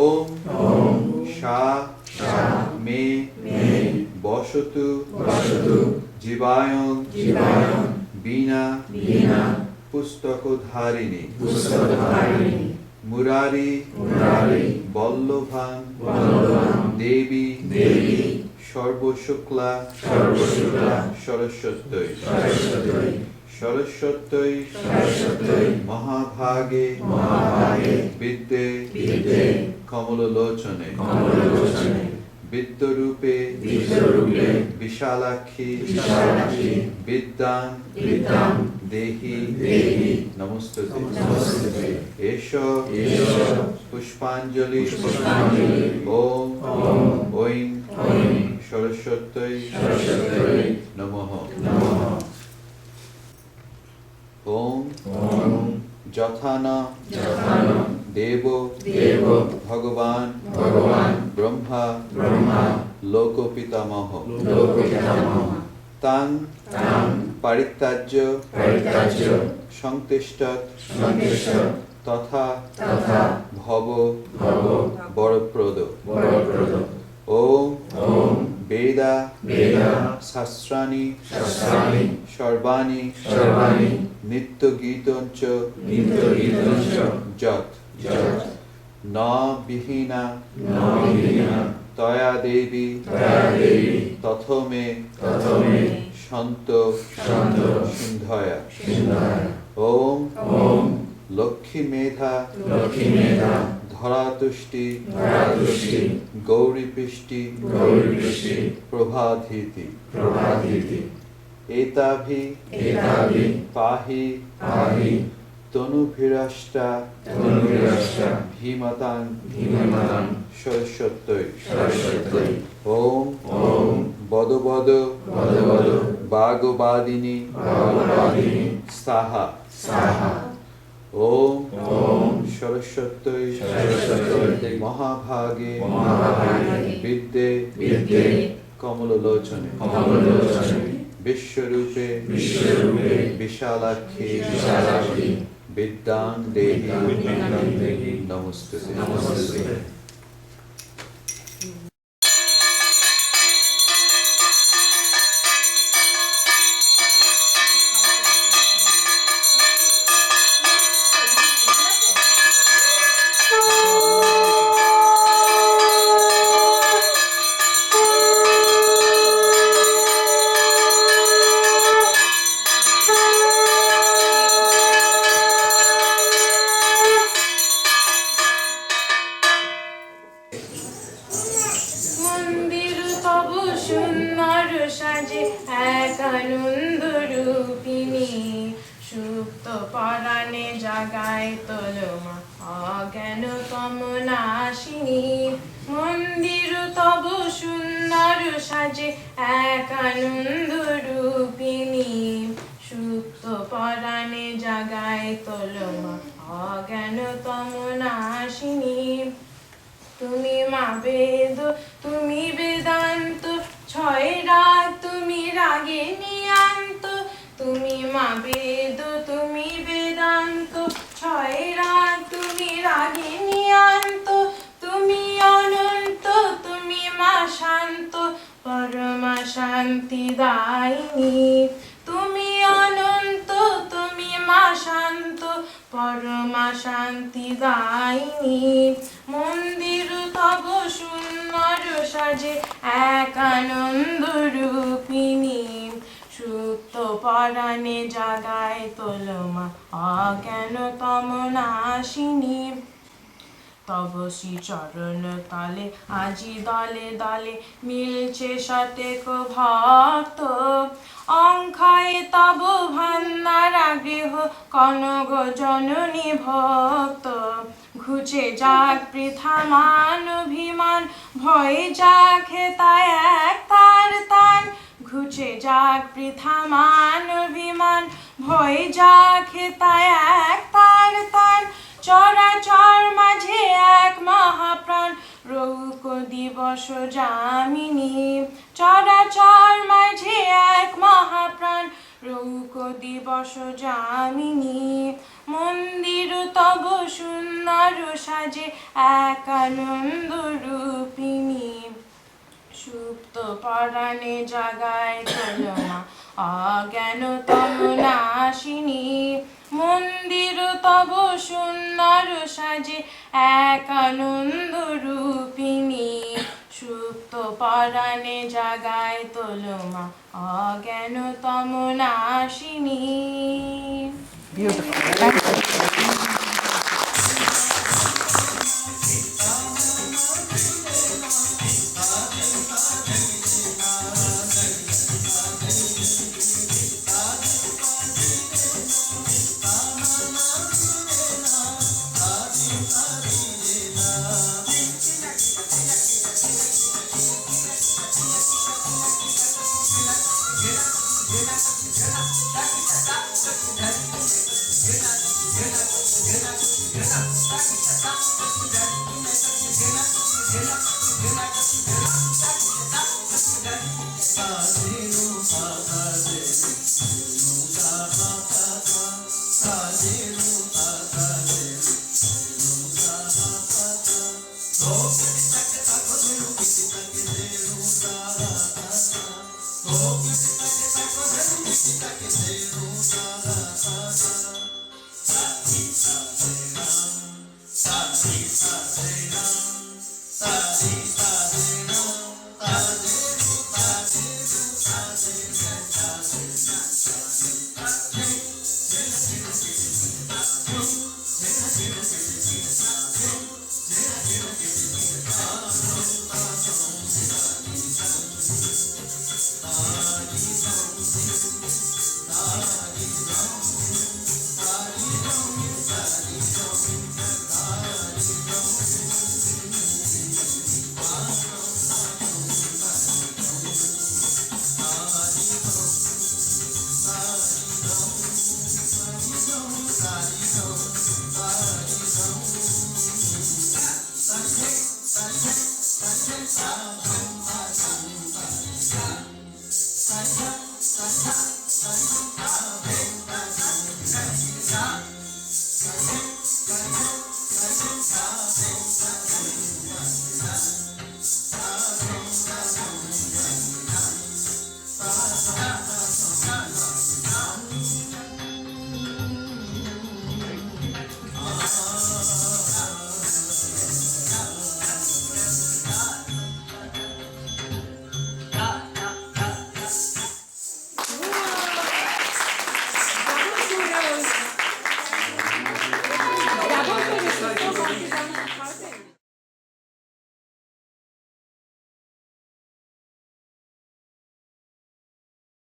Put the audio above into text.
ওম শা মে বসতু জীবায়ং বীণা পুস্তকধারিণী মুরারি বল্লভাং দেবী সর্বশুক্লা সরস্বত্যৈ মহাভাগে বিদ্যে কমললোচনে বিদ্যরূপে বিশালাক্ষী বিদ্যাং দেহি নমস্তুতে এষ পুষ্পাঞ্জলি ওম ঐং সরস্বত্যৈ নমঃ ওম যথানা দেব ভগবান ব্রহ্মা লোকপিতামহ তাং পরিত্যাজ্য সংতিষ্ঠৎ তথা ভব বরপ্রদ ওম বেদা শাস্ত্রাণি সর্বাণি নিত্যগীতঞ্চ যৎ ন বিহীনা তয়া দেবী তথমে সন্ত সিন্ধয়া ওম লক্ষ্মী মেধা ধরাতুষ্টি গৌরীপৃষ্টি প্রভাধীতি এতাভি পাহি তনুভিরাষ্টা ভীমতাং সরস্বত্যৈ ওম বদ বাগবাদিনী সাহা ওম সরস্বত্যৈ মহাভাগে বিদ্যে কমললোচনে বিশ্বরূপে বিশালাক্ষী বিদ্যাং দেহি নমস্তুতে মন্দির তব সুন্দর সাজে এক আনন্দ রূপিণী সুপ্ত পরাণে জাগায় তোলমা অজ্ঞান তম নাশিনী তুমি মা বেদ তুমি বেদান্ত ছয় রাগ তুমি রাগে নিয়ান্ত তুমি মা বেদ তুমি বেদান্ত ছয় রাগ তুমি রাগে নিয়ান্ত তুমি অনন্ত তুমি মা শান্ত পরমা শান্তি দায়িনী তুমি অনন্ত তুমি মা শান্ত পরমা শান্তি দায়িনী মন্দির তব সুন্দর সাজে এক আনন্দ রূপিণী সুপ্ত পরাণে জাগায় তোলমা অজ্ঞান তম নাশিনী তব শ্রী চরণ তলে আজি দলে দলে মিলছে শতেক ভক্ত অঙ্কায় তব ভান্ডারা গৃহ কনক জননী ভক্ত ঘুচে যাক পৃথা মান অভিমান ভয়ে যাক হেতায় এক তার তান ঘুচে যাক পৃথা মান অভিমান ভয়ে যাক হেতায় এক তার তান চরাচর মাঝে এক মহাপ্রাণ রৌক দিবস যামিনী চরাচর মাঝে এক মহাপ্রাণ রৌক দিবস যামিনী মন্দির তব সুন্দর সাজে এক আনন্দ রূপিণী সুপ্ত পরাণে জাগায় তোলমা অজ্ঞান তম নাশিনী মন্দির তব সুন্দর সাজে এক আনন্দ রূপিণী সুপ্ত পরাণে জাগায় তোলমা অজ্ঞান তম নাশিনী। Sa